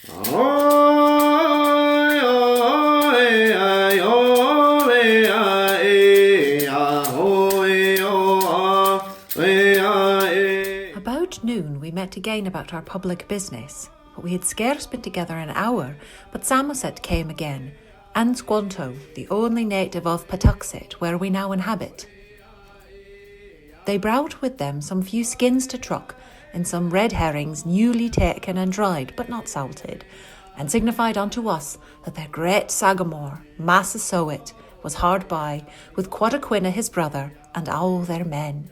About noon we met again about our public business, but we had scarce been together an hour, but Samoset came again, and Squanto, the only native of Patuxet, where we now inhabit. They brought with them some few skins to truck, and some red herrings newly taken and dried, but not salted, and signified unto us that their great sagamore, Massasoit, was hard by, with Quataquina his brother, and all their men.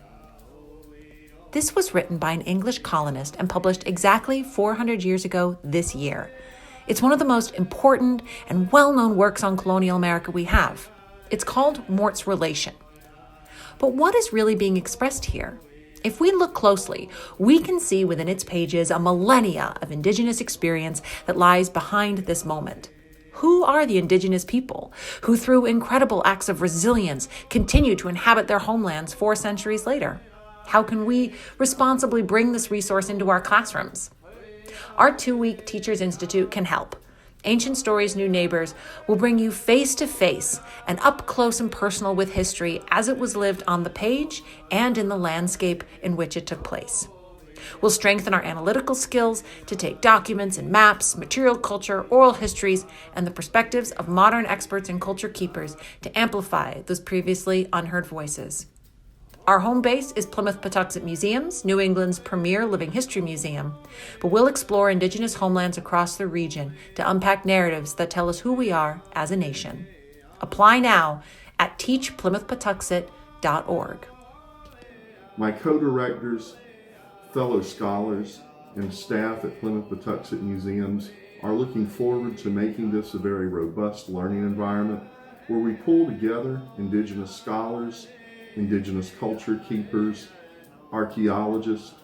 This was written by an English colonist and published exactly 400 years ago this year. It's one of the most important and well-known works on colonial America we have. It's called Mort's Relation. But what is really being expressed here? If we look closely, we can see within its pages a millennia of Indigenous experience that lies behind this moment. Who are the Indigenous people who, through incredible acts of resilience, continue to inhabit their homelands 4 centuries later? How can we responsibly bring this resource into our classrooms? Our 2-week Teachers Institute can help. Ancient Stories, New Neighbors will bring you face-to-face and up close and personal with history as it was lived on the page and in the landscape in which it took place. We'll strengthen our analytical skills to take documents and maps, material culture, oral histories, and the perspectives of modern experts and culture keepers to amplify those previously unheard voices. Our home base is Plymouth Patuxet Museums, New England's premier living history museum, but we'll explore Indigenous homelands across the region to unpack narratives that tell us who we are as a nation. Apply now at teachplymouthpatuxet.org. My co-directors, fellow scholars, and staff at Plymouth Patuxet Museums are looking forward to making this a very robust learning environment where we pull together Indigenous scholars, Indigenous culture keepers, archaeologists,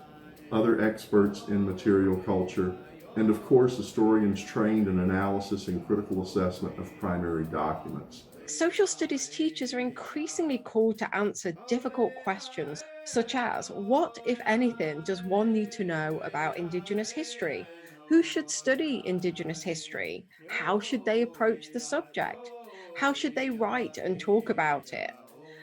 other experts in material culture, and of course historians trained in analysis and critical assessment of primary documents. Social studies teachers are increasingly called to answer difficult questions, such as what, if anything, does one need to know about Indigenous history? Who should study Indigenous history? How should they approach the subject? How should they write and talk about it?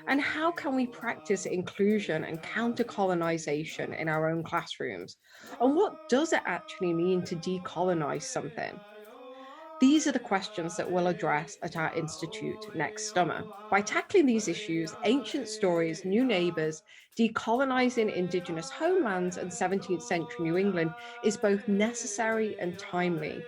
And how can we practice inclusion and counter-colonization in our own classrooms? And what does it actually mean to decolonize something? These are the questions that we'll address at our institute next summer. By tackling these issues, Ancient Stories, New Neighbors, Decolonizing Indigenous Homelands and 17th century New England is both necessary and timely.